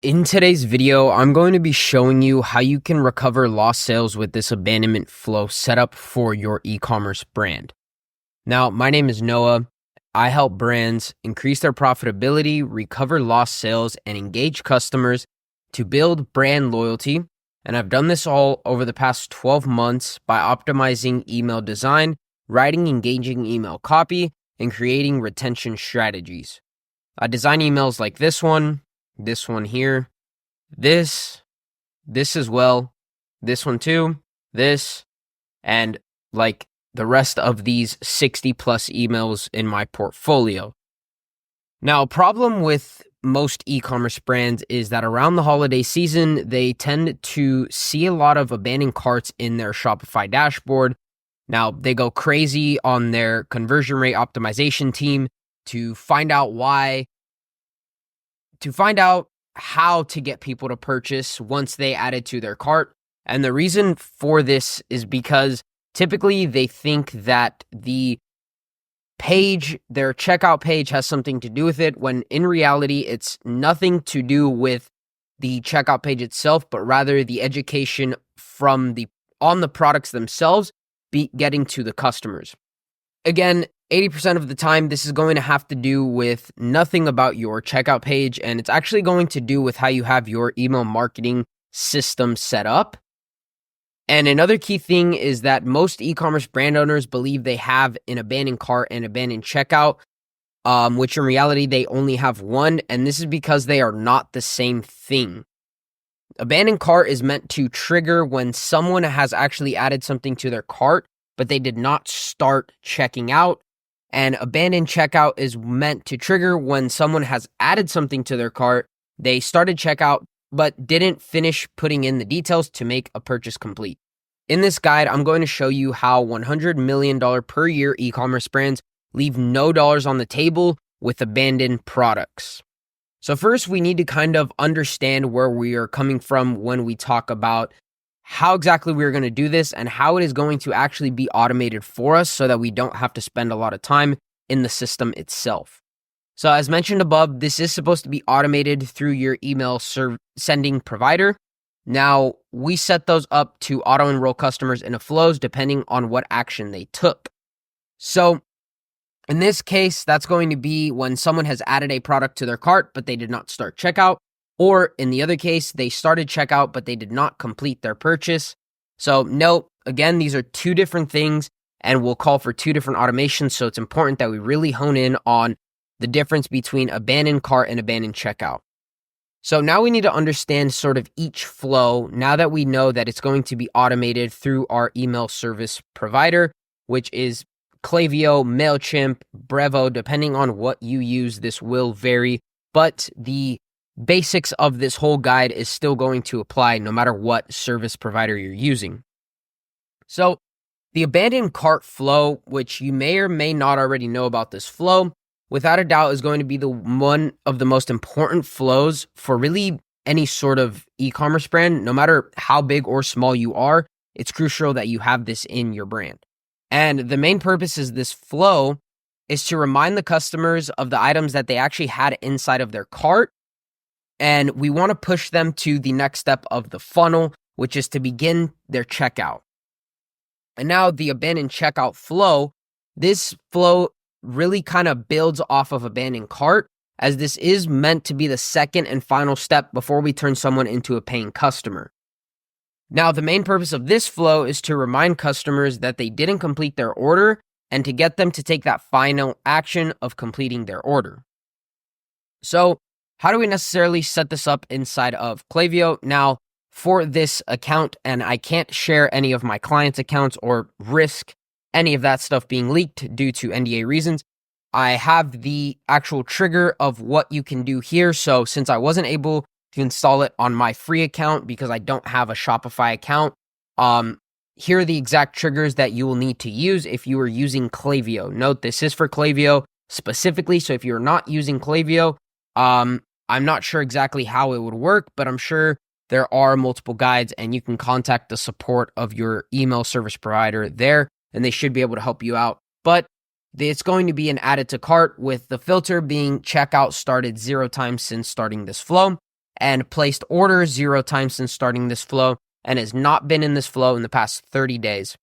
In today's video, I'm going to be showing you how you can recover lost sales with this abandonment flow setup for your e-commerce brand. Now, my name is Noah. I help brands increase their profitability, recover lost sales, and engage customers to build brand loyalty. And I've done this all over the past 12 months by optimizing email design, writing engaging email copy, and creating retention strategies. I design emails like this one here, this as well, this one too, this, and like the rest of these 60 plus emails in my portfolio. Now, a problem with most e-commerce brands is that around the holiday season, they tend to see a lot of abandoned carts in their Shopify dashboard. Now, they go crazy on their conversion rate optimization team to find out how to get people to purchase once they add it to their cart. And the reason for this is because typically they think that their checkout page has something to do with it, when in reality, it's nothing to do with the checkout page itself, but rather the education on the products themselves getting to the customers. Again, 80% of the time, this is going to have to do with nothing about your checkout page, and it's actually going to do with how you have your email marketing system set up. And another key thing is that most e-commerce brand owners believe they have an abandoned cart and abandoned checkout, which in reality, they only have one, and this is because they are not the same thing. Abandoned cart is meant to trigger when someone has actually added something to their cart, but they did not start checking out. And abandoned checkout is meant to trigger when someone has added something to their cart, they started checkout, but didn't finish putting in the details to make a purchase complete. In this guide, I'm going to show you how $100 million per year e-commerce brands leave no dollars on the table with abandoned products. So first, we need to kind of understand where we are coming from when we talk about how exactly we're going to do this and how it is going to actually be automated for us so that we don't have to spend a lot of time in the system itself. So as mentioned above, this is supposed to be automated through your email sending provider. Now, we set those up to auto-enroll customers in a flows depending on what action they took. So in this case, that's going to be when someone has added a product to their cart, but they did not start checkout. Or in the other case, they started checkout, but they did not complete their purchase. So note, again, these are two different things and will call for two different automations. So it's important that we really hone in on the difference between abandoned cart and abandoned checkout. So now we need to understand sort of each flow now that we know that it's going to be automated through our email service provider, which is Klaviyo, MailChimp, Brevo. Depending on what you use, this will vary, but the basics of this whole guide is still going to apply no matter what service provider you're using. So the abandoned cart flow, which you may or may not already know about this flow, without a doubt is going to be one of the most important flows for really any sort of e-commerce brand. No matter how big or small you are, it's crucial that you have this in your brand. And the main purpose is this flow is to remind the customers of the items that they actually had inside of their cart. And we want to push them to the next step of the funnel, which is to begin their checkout. And now the abandoned checkout flow, this flow really kind of builds off of abandoned cart, as this is meant to be the second and final step before we turn someone into a paying customer. Now, the main purpose of this flow is to remind customers that they didn't complete their order and to get them to take that final action of completing their order. So, how do we necessarily set this up inside of Klaviyo? Now, for this account, and I can't share any of my clients' accounts or risk any of that stuff being leaked due to NDA reasons, I have the actual trigger of what you can do here. So since I wasn't able to install it on my free account because I don't have a Shopify account, here are the exact triggers that you will need to use if you are using Klaviyo. Note, this is for Klaviyo specifically, so if you're not using Klaviyo, I'm not sure exactly how it would work, but I'm sure there are multiple guides and you can contact the support of your email service provider there, and they should be able to help you out. But it's going to be an added to cart with the filter being checkout started 0 times since starting this flow. and placed orders 0 times since starting this flow and has not been in this flow in the past 30 days.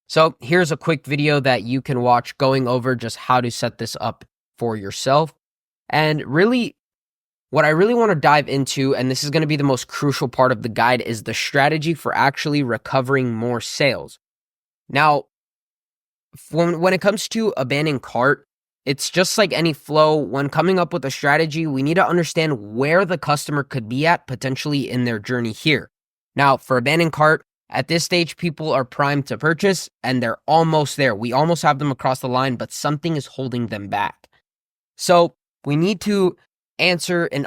So here's a quick video that you can watch going over just how to set this up for yourself. And really, what I really want to dive into, and this is going to be the most crucial part of the guide, is the strategy for actually recovering more sales. Now, when it comes to abandoned cart, it's just like any flow. When coming up with a strategy, we need to understand where the customer could be at potentially in their journey here. Now, for abandoned cart, at this stage, people are primed to purchase and they're almost there. We almost have them across the line, but something is holding them back. So we need to answer an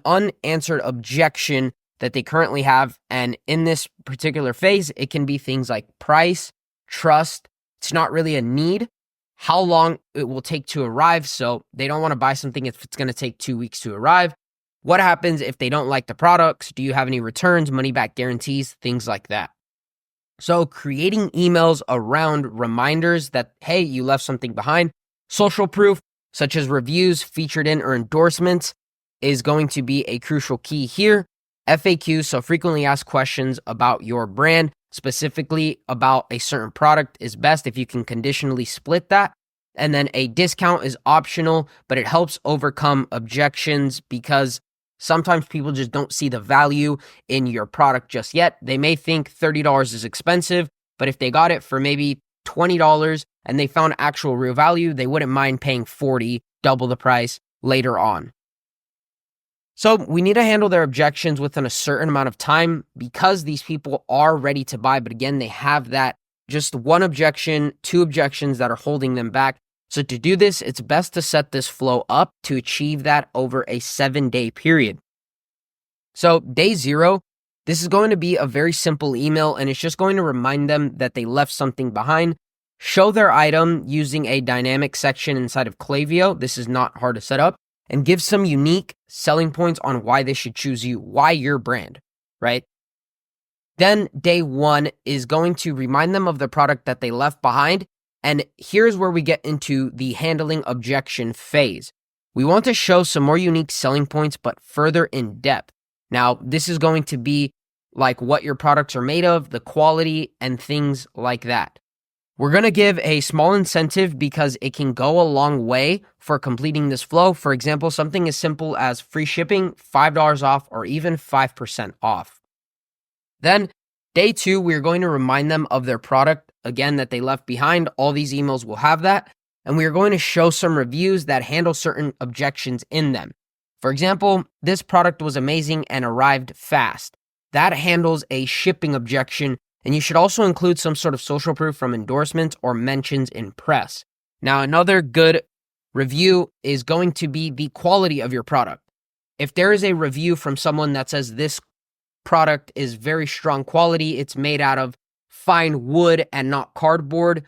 unanswered objection that they currently have. And in this particular phase, it can be things like price, trust. It's not really a need, how long it will take to arrive. So they don't want to buy something if it's going to take 2 weeks to arrive. What happens if they don't like the products? Do you have any returns, money back guarantees, things like that? So creating emails around reminders that, hey, you left something behind, social proof, such as reviews, featured in, or endorsements, is going to be a crucial key here. FAQs, so frequently asked questions about your brand, specifically about a certain product, is best if you can conditionally split that. And then a discount is optional, but it helps overcome objections because sometimes people just don't see the value in your product just yet. They may think $30 is expensive, but if they got it for maybe $20 and they found actual real value, they wouldn't mind paying $40, double the price later on. So we need to handle their objections within a certain amount of time because these people are ready to buy. But again, they have that just one objection, 2 objections that are holding them back. So to do this, it's best to set this flow up to achieve that over a 7-day period. So day 0, this is going to be a very simple email and it's just going to remind them that they left something behind. Show their item using a dynamic section inside of Klaviyo. This is not hard to set up. And give some unique selling points on why they should choose you, why your brand, right? Then day 1 is going to remind them of the product that they left behind. And here's where we get into the handling objection phase. We want to show some more unique selling points, but further in depth. Now, this is going to be like what your products are made of, the quality, and things like that. We're going to give a small incentive because it can go a long way for completing this flow. For example, something as simple as free shipping, $5 off, or even 5% off. Then day 2, we're going to remind them of their product, again, that they left behind. All these emails will have that. And we are going to show some reviews that handle certain objections in them. For example, this product was amazing and arrived fast. That handles a shipping objection. And you should also include some sort of social proof from endorsements or mentions in press. Now, another good review is going to be the quality of your product. If there is a review from someone that says this product is very strong quality, it's made out of fine wood and not cardboard,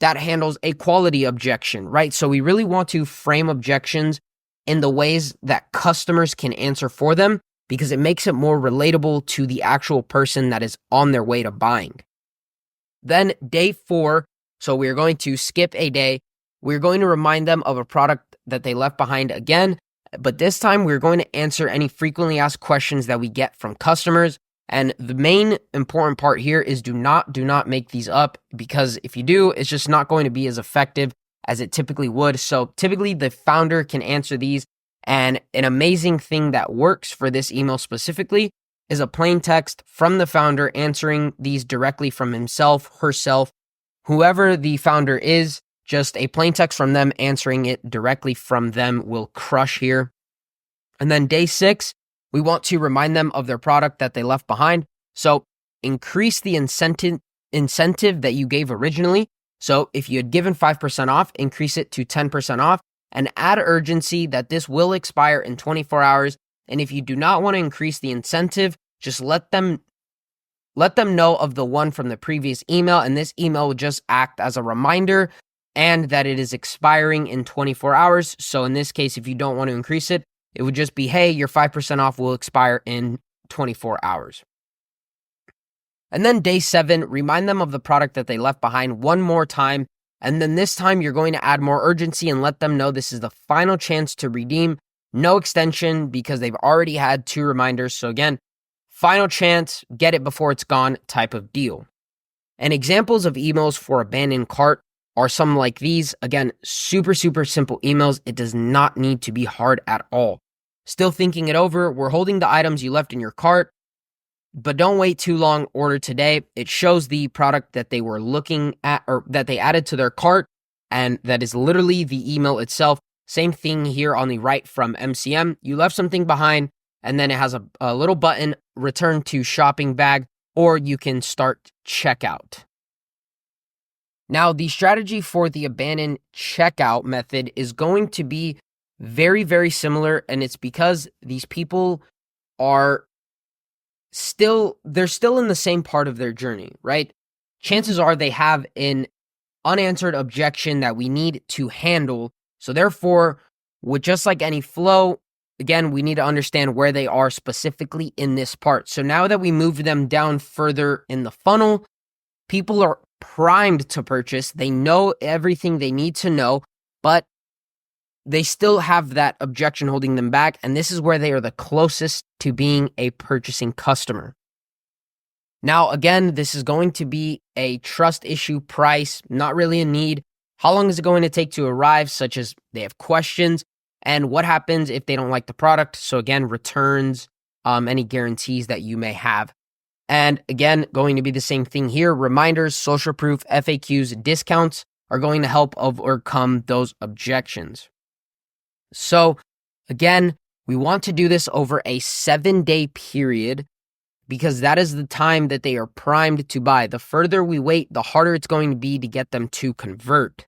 that handles a quality objection, right? So we really want to frame objections in the ways that customers can answer for them, because it makes it more relatable to the actual person that is on their way to buying. Then day 4, so we're going to skip a day. We're going to remind them of a product that they left behind again, but this time we're going to answer any frequently asked questions that we get from customers. And the main important part here is do not make these up, because if you do, it's just not going to be as effective as it typically would. So typically the founder can answer these. And an amazing thing that works for this email specifically is a plain text from the founder answering these directly from himself, herself, whoever the founder is. Just a plain text from them answering it directly from them will crush here. And then day 6, we want to remind them of their product that they left behind. So increase the incentive that you gave originally. So if you had given 5% off, increase it to 10% off. And add urgency that this will expire in 24 hours. And if you do not want to increase the incentive, just let them know of the one from the previous email. And this email will just act as a reminder and that it is expiring in 24 hours. So in this case, if you don't want to increase it, it would just be, hey, your 5% off will expire in 24 hours. And then day 7, remind them of the product that they left behind one more time. And then this time you're going to add more urgency and let them know this is the final chance to redeem. no extension because they've already had 2 reminders. So again, final chance, get it before it's gone type of deal. And examples of emails for abandoned cart are some like these. Again, super simple emails. It does not need to be hard at all. Still thinking it over, we're holding the items you left in your cart, but don't wait too long, order today. It shows the product that they were looking at or that they added to their cart, and that is literally the email itself. Same thing here on the right from MCM. You left something behind, and then it has a little button, return to shopping bag, or you can start checkout. Now, the strategy for the abandoned checkout method is going to be very similar, and it's because these people are they're still in the same part of their journey, right? Chances are they have an unanswered objection that we need to handle. So therefore, with just like any flow, again, we need to understand where they are specifically in this part. So now that we moved them down further in the funnel, people are primed to purchase. They know everything they need to know, but they still have that objection holding them back. And this is where they are the closest to being a purchasing customer. Now, again, this is going to be a trust issue price, not really a need. How long is it going to take to arrive, such as they have questions, and what happens if they don't like the product? So again, returns, any guarantees that you may have. And again, going to be the same thing here. Reminders, social proof, FAQs, discounts are going to help overcome those objections. So again, we want to do this over a 7-day period because that is the time that they are primed to buy. The further we wait, the harder it's going to be to get them to convert.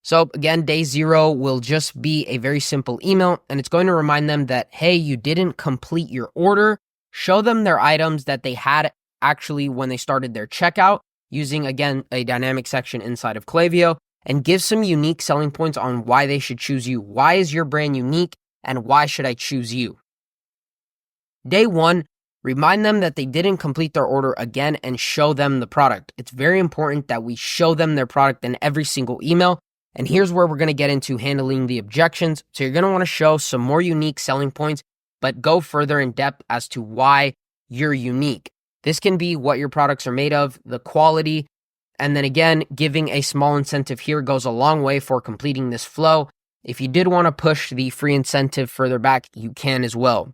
So again, day 0 will just be a very simple email, and it's going to remind them that, hey, you didn't complete your order. Show them their items that they had actually when they started their checkout using, again, a dynamic section inside of Klaviyo, and give some unique selling points on why they should choose you. Why is your brand unique, and why should I choose you? Day 1, remind them that they didn't complete their order again and show them the product. It's very important that we show them their product in every single email. And here's where we're going to get into handling the objections. So you're going to want to show some more unique selling points, but go further in depth as to why you're unique. This can be what your products are made of, the quality, and then again, giving a small incentive here goes a long way for completing this flow. If you did want to push the free incentive further back, you can as well.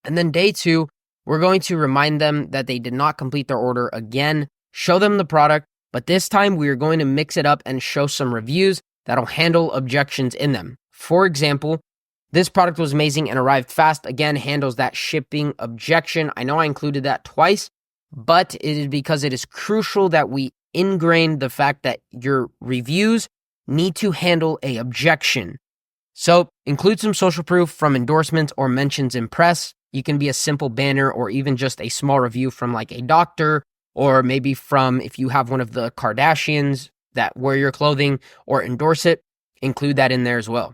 And then day 2, we're going to remind them that they did not complete their order again, show them the product, but this time we are going to mix it up and show some reviews that'll handle objections in them. For example, this product was amazing and arrived fast. Again, handles that shipping objection. I know I included that twice, but it is because it is crucial that we ingrain the fact that your reviews need to handle a objection. So include some social proof from endorsements or mentions in press. You can be a simple banner or even just a small review from like a doctor, or maybe from if you have one of the Kardashians that wear your clothing or endorse it, include that in there as well.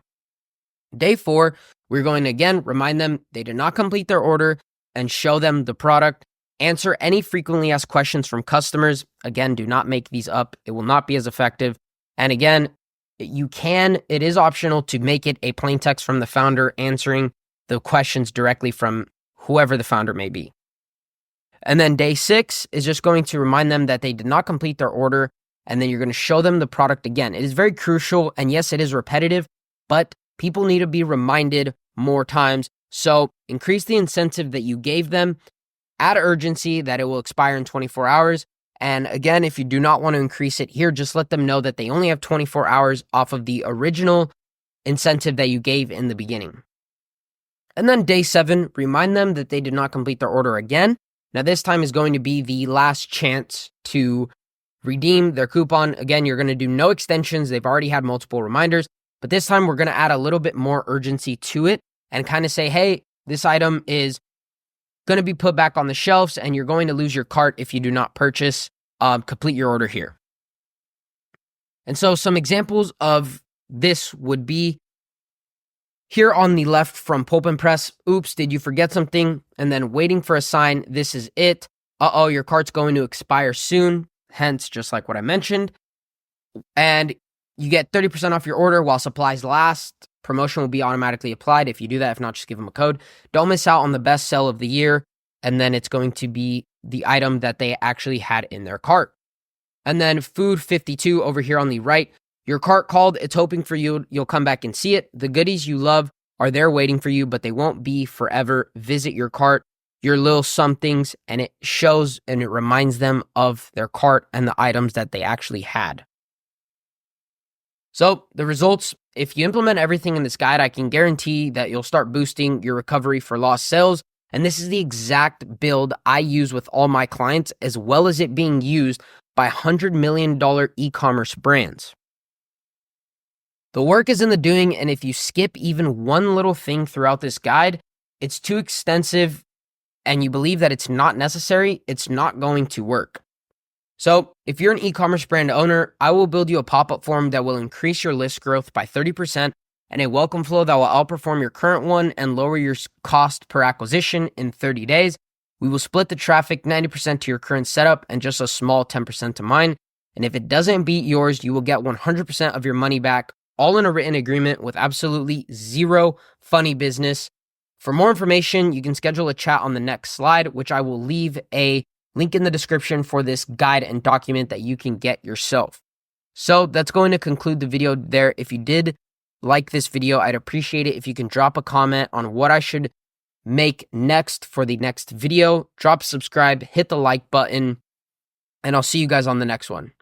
Day 4, we're going to again remind them they did not complete their order and show them the product. Answer any frequently asked questions from customers. Again, do not make these up. It will not be as effective. And again, it is optional to make it a plain text from the founder answering the questions directly from whoever the founder may be. And then day 6 is just going to remind them that they did not complete their order, and then you're going to show them the product again. It is very crucial, and yes, it is repetitive, but people need to be reminded more times. So increase the incentive that you gave them, add urgency that it will expire in 24 hours. And again, if you do not want to increase it here, just let them know that they only have 24 hours off of the original incentive that you gave in the beginning. And then day 7, remind them that they did not complete their order again. Now this time is going to be the last chance to redeem their coupon. Again, you're going to do no extensions. They've already had multiple reminders, but this time we're going to add a little bit more urgency to it and kind of say, hey, this item is going to be put back on the shelves and you're going to lose your cart if you do not purchase. Complete your order here. And so some examples of this would be here on the left from Pulp and Press. Oops, did you forget something? And then waiting for a sign. This is it. Uh-oh, your cart's going to expire soon. Hence, just like what I mentioned. And you get 30% off your order while supplies last. Promotion will be automatically applied if you do that. If not, just give them a code. Don't miss out on the best sell of the year. And then it's going to be the item that they actually had in their cart. And then food 52 over here on the right. Your cart called. It's hoping for you. You'll come back and see it. The goodies you love are there waiting for you, but they won't be forever. Visit your cart, your little somethings, and it shows and it reminds them of their cart and the items that they actually had. So the results, if you implement everything in this guide, I can guarantee that you'll start boosting your recovery for lost sales. And this is the exact build I use with all my clients, as well as it being used by $100 million e-commerce brands. The work is in the doing, and if you skip even one little thing throughout this guide, it's too extensive, and you believe that it's not necessary, it's not going to work. So if you're an e-commerce brand owner, I will build you a pop-up form that will increase your list growth by 30% and a welcome flow that will outperform your current one and lower your cost per acquisition in 30 days. We will split the traffic 90% to your current setup and just a small 10% to mine. And if it doesn't beat yours, you will get 100% of your money back, all in a written agreement with absolutely zero funny business. For more information, you can schedule a chat on the next slide, which I will leave a link in the description for this guide and document that you can get yourself. So that's going to conclude the video there. If you did like this video, I'd appreciate it if you can drop a comment on what I should make next for the next video. Drop subscribe, hit the like button, and I'll see you guys on the next one.